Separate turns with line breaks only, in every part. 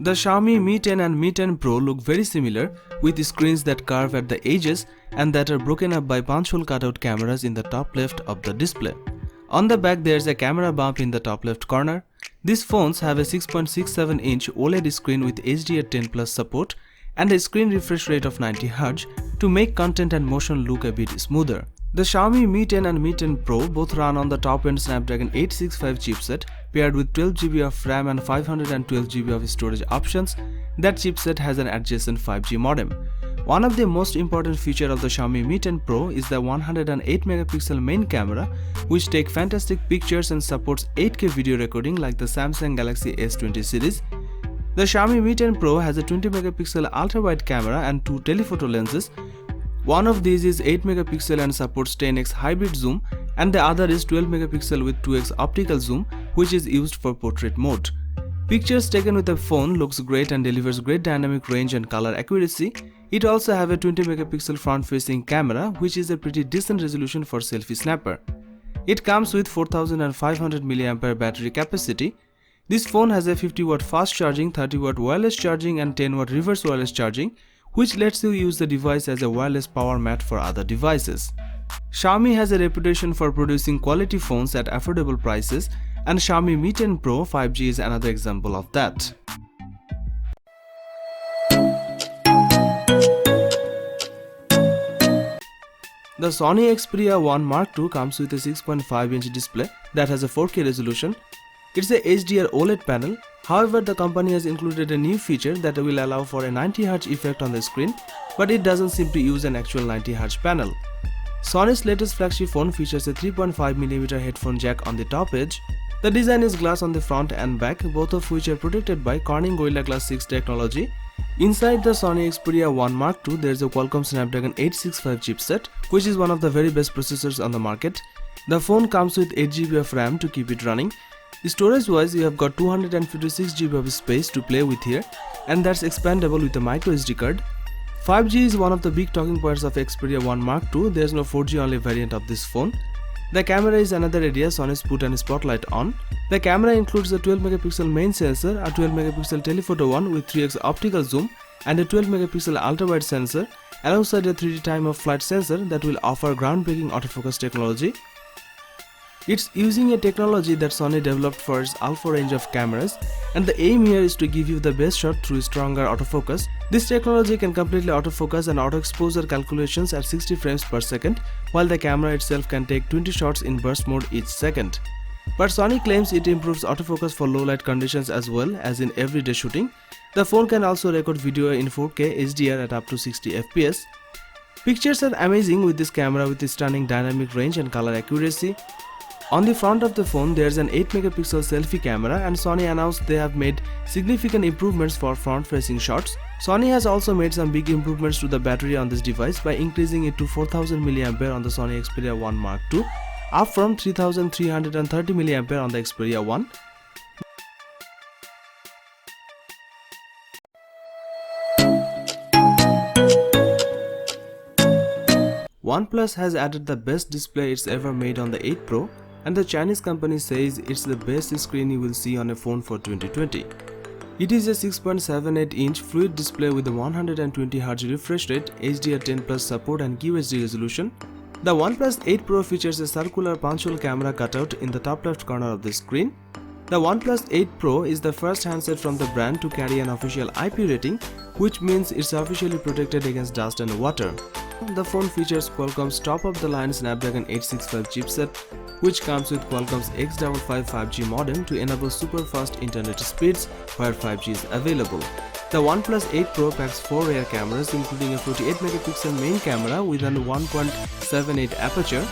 The Xiaomi Mi 10 and Mi 10 Pro look very similar, with screens that curve at the edges and that are broken up by punch-hole cutout cameras in the top left of the display. On the back there is a camera bump in the top left corner. These phones have a 6.67-inch OLED screen with HDR10+ support and a screen refresh rate of 90Hz to make content and motion look a bit smoother. The Xiaomi Mi 10 and Mi 10 Pro both run on the top-end Snapdragon 865 chipset paired with 12GB of RAM and 512GB of storage options. That chipset has an adjacent 5G modem. One of the most important features of the Xiaomi Mi 10 Pro is the 108MP main camera, which takes fantastic pictures and supports 8K video recording like the Samsung Galaxy S20 series. The Xiaomi Mi 10 Pro has a 20MP ultra-wide camera and two telephoto lenses. One of these is 8MP and supports 10x hybrid zoom, and the other is 12MP with 2x optical zoom, which is used for portrait mode. Pictures taken with the phone looks great and delivers great dynamic range and color accuracy. It also have a 20MP front-facing camera, which is a pretty decent resolution for selfie snapper. It comes with 4500mAh battery capacity. This phone has a 50W fast charging, 30W wireless charging and 10W reverse wireless charging, which lets you use the device as a wireless power mat for other devices. Xiaomi has a reputation for producing quality phones at affordable prices, and Xiaomi Mi 10 Pro 5G is another example of that. The Sony Xperia 1 Mark II comes with a 6.5-inch display that has a 4K resolution. It's a HDR OLED panel. However, the company has included a new feature that will allow for a 90Hz effect on the screen, but it doesn't seem to use an actual 90Hz panel. Sony's latest flagship phone features a 3.5mm headphone jack on the top edge. The design is glass on the front and back, both of which are protected by Corning Gorilla Glass 6 technology. Inside the Sony Xperia 1 Mark II, there is a Qualcomm Snapdragon 865 chipset, which is one of the very best processors on the market. The phone comes with 8GB of RAM to keep it running. Storage wise, you have got 256GB of space to play with here, and that's expandable with a microSD card. 5G is one of the big talking points of Xperia 1 Mark II. There's no 4G only variant of this phone. The camera is another area Sony's put a spotlight on. The camera includes a 12MP main sensor, a 12MP telephoto one with 3x optical zoom, and a 12MP ultra-wide sensor, alongside a 3D time-of-flight sensor that will offer groundbreaking autofocus technology. It's using a technology that Sony developed for its alpha range of cameras, and the aim here is to give you the best shot through stronger autofocus. This technology can completely autofocus and auto-exposure calculations at 60 frames per second, while the camera itself can take 20 shots in burst mode each second. But Sony claims it improves autofocus for low light conditions as well as in everyday shooting. The phone can also record video in 4K HDR at up to 60fps. Pictures are amazing with this camera with stunning dynamic range and color accuracy. On the front of the phone, there's an 8MP selfie camera, and Sony announced they have made significant improvements for front-facing shots. Sony has also made some big improvements to the battery on this device by increasing it to 4000mAh on the Sony Xperia 1 Mark II, up from 3330mAh on the Xperia 1. OnePlus has added the best display it's ever made on the 8 Pro, and the Chinese company says it's the best screen you will see on a phone for 2020. It is a 6.78-inch fluid display with a 120Hz refresh rate, HDR10+ support and QHD resolution. The OnePlus 8 Pro features a circular punch-hole camera cutout in the top left corner of the screen. The OnePlus 8 Pro is the first handset from the brand to carry an official IP rating, which means it's officially protected against dust and water. The phone features Qualcomm's top-of-the-line Snapdragon 865 chipset, which comes with Qualcomm's X55 5G modem to enable super-fast internet speeds where 5G is available. The OnePlus 8 Pro packs 4 rear cameras, including a 48MP main camera with a 1.78 aperture.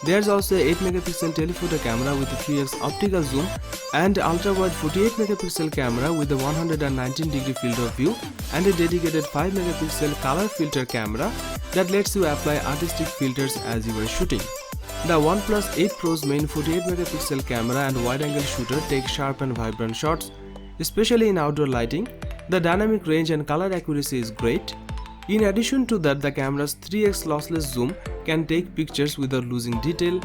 There's also a 8MP telephoto camera with a 3x optical zoom and ultra-wide 48MP camera with a 119° field of view and a dedicated 5MP color filter camera that lets you apply artistic filters as you are shooting. The OnePlus 8 Pro's main 48MP camera and wide-angle shooter take sharp and vibrant shots, especially in outdoor lighting. The dynamic range and color accuracy is great. In addition to that, the camera's 3x lossless zoom can take pictures without losing detail.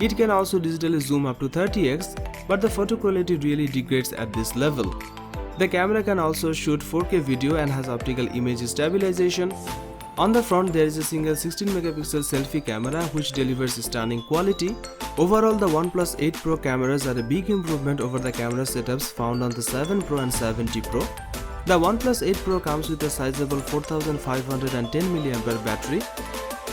It can also digitally zoom up to 30x, but the photo quality really degrades at this level. The camera can also shoot 4K video and has optical image stabilization. On the front, there is a single 16 megapixel selfie camera which delivers stunning quality. Overall, the OnePlus 8 Pro cameras are a big improvement over the camera setups found on the 7 Pro and 7T Pro. The OnePlus 8 Pro comes with a sizable 4510 mAh battery,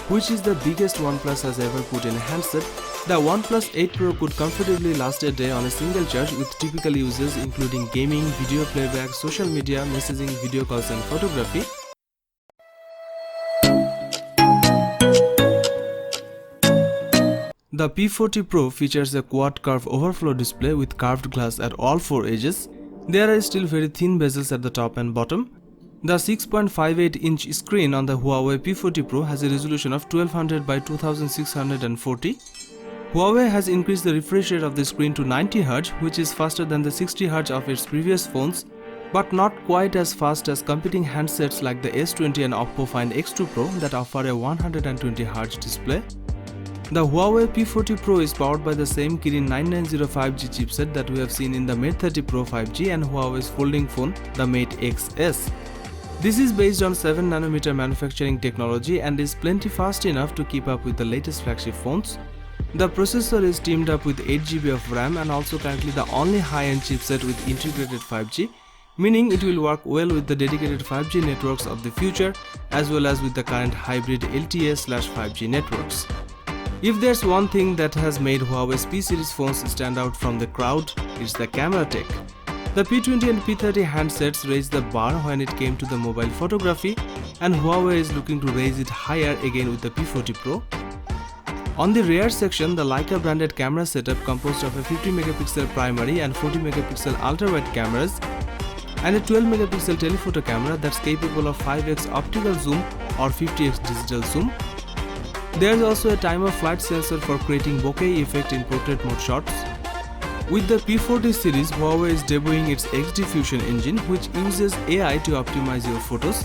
which is the biggest OnePlus has ever put in a handset. The OnePlus 8 Pro could comfortably last a day on a single charge with typical uses including gaming, video playback, social media, messaging, video calls and photography. The P40 Pro features a quad curve overflow display with curved glass at all four edges. There are still very thin bezels at the top and bottom. The 6.58-inch screen on the Huawei P40 Pro has a resolution of 1200 by 2640. Huawei has increased the refresh rate of the screen to 90Hz, which is faster than the 60Hz of its previous phones, but not quite as fast as competing handsets like the S20 and Oppo Find X2 Pro that offer a 120Hz display. The Huawei P40 Pro is powered by the same Kirin 9905G chipset that we have seen in the Mate 30 Pro 5G and Huawei's folding phone, the Mate XS. This is based on 7nm manufacturing technology and is plenty fast enough to keep up with the latest flagship phones. The processor is teamed up with 8GB of RAM and also currently the only high-end chipset with integrated 5G, meaning it will work well with the dedicated 5G networks of the future as well as with the current hybrid LTE/5G networks. If there's one thing that has made Huawei's P series phones stand out from the crowd, it's the camera tech. The P20 and P30 handsets raised the bar when it came to the mobile photography, and Huawei is looking to raise it higher again with the P40 Pro. On the rear section, the Leica branded camera setup composed of a 50 megapixel primary and 40 megapixel ultra-wide cameras and a 12 megapixel telephoto camera that's capable of 5x optical zoom or 50x digital zoom. There is also a time-of-flight sensor for creating bokeh effect in portrait mode shots. With the P40 series, Huawei is debuting its XD Fusion engine, which uses AI to optimize your photos.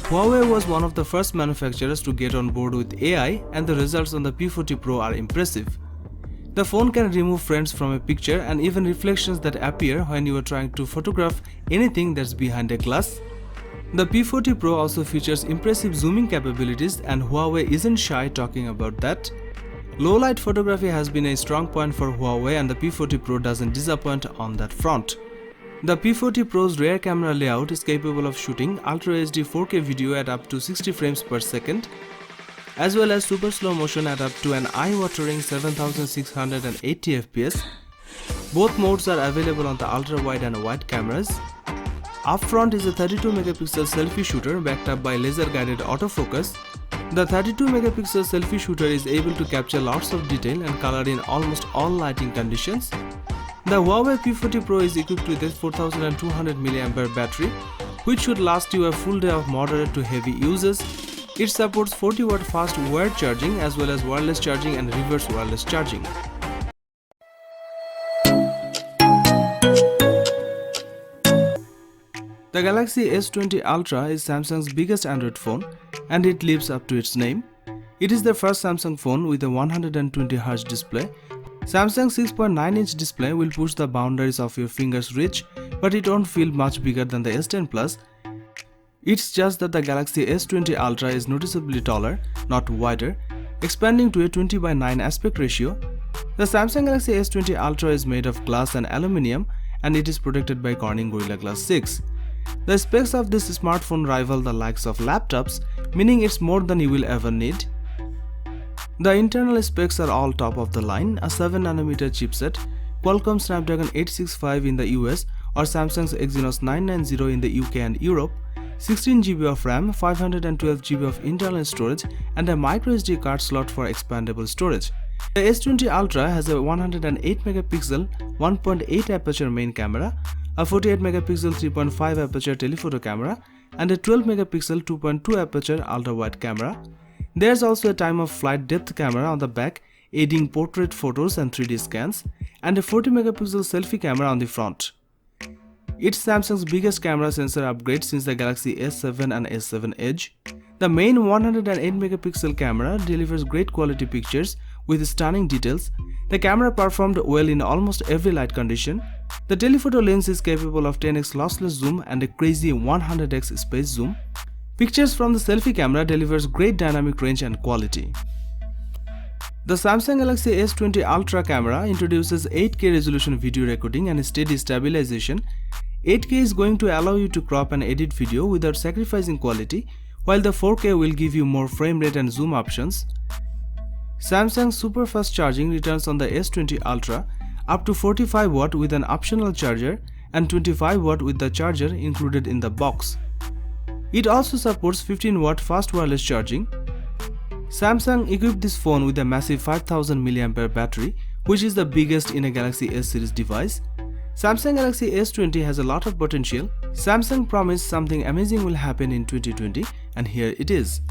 Huawei was one of the first manufacturers to get on board with AI, and the results on the P40 Pro are impressive. The phone can remove friends from a picture and even reflections that appear when you are trying to photograph anything that's behind a glass. The P40 Pro also features impressive zooming capabilities, and Huawei isn't shy talking about that. Low-light photography has been a strong point for Huawei, and the P40 Pro doesn't disappoint on that front. The P40 Pro's rear camera layout is capable of shooting Ultra HD 4K video at up to 60 frames per second, as well as super slow motion at up to an eye-watering 7680 fps. Both modes are available on the ultra-wide and wide cameras. Up front is a 32 megapixel selfie shooter backed up by laser-guided autofocus. The 32 megapixel selfie shooter is able to capture lots of detail and color in almost all lighting conditions. The Huawei P40 Pro is equipped with a 4200 mAh battery, which should last you a full day of moderate to heavy uses. It supports 40W fast wired charging as well as wireless charging and reverse wireless charging. The Galaxy S20 Ultra is Samsung's biggest Android phone, and it lives up to its name. It is the first Samsung phone with a 120Hz display. Samsung's 6.9-inch display will push the boundaries of your finger's reach, but it won't feel much bigger than the S10 Plus. It's just that the Galaxy S20 Ultra is noticeably taller, not wider, expanding to a 20:9 aspect ratio. The Samsung Galaxy S20 Ultra is made of glass and aluminium, and it is protected by Corning Gorilla Glass 6. The specs of this smartphone rival the likes of laptops, meaning it's more than you will ever need. The internal specs are all top of the line: a 7nm chipset, Qualcomm Snapdragon 865 in the US or Samsung's Exynos 990 in the UK and Europe, 16GB of RAM, 512GB of internal storage, and a microSD card slot for expandable storage. The S20 Ultra has a 108MP 1.8 aperture main camera, a 48MP 3.5 aperture telephoto camera, and a 12MP 2.2 aperture ultra-wide camera. There's also a time-of-flight depth camera on the back, aiding portrait photos and 3D scans, and a 40MP selfie camera on the front. It's Samsung's biggest camera sensor upgrade since the Galaxy S7 and S7 Edge. The main 108MP camera delivers great quality pictures with stunning details. The camera performed well in almost every light condition. The telephoto lens is capable of 10x lossless zoom and a crazy 100x space zoom. Pictures from the selfie camera delivers great dynamic range and quality. The Samsung Galaxy S20 Ultra camera introduces 8K resolution video recording and steady stabilization. 8K is going to allow you to crop and edit video without sacrificing quality, while the 4K will give you more frame rate and zoom options. Samsung super fast charging returns on the S20 Ultra, up to 45 watt with an optional charger and 25 watt with the charger included in the box. It also supports 15 watt fast wireless charging. Samsung equipped this phone with a massive 5000 mAh battery, which is the biggest in a Galaxy S series device. Samsung Galaxy S20 has a lot of potential. Samsung promised something amazing will happen in 2020, and here it is.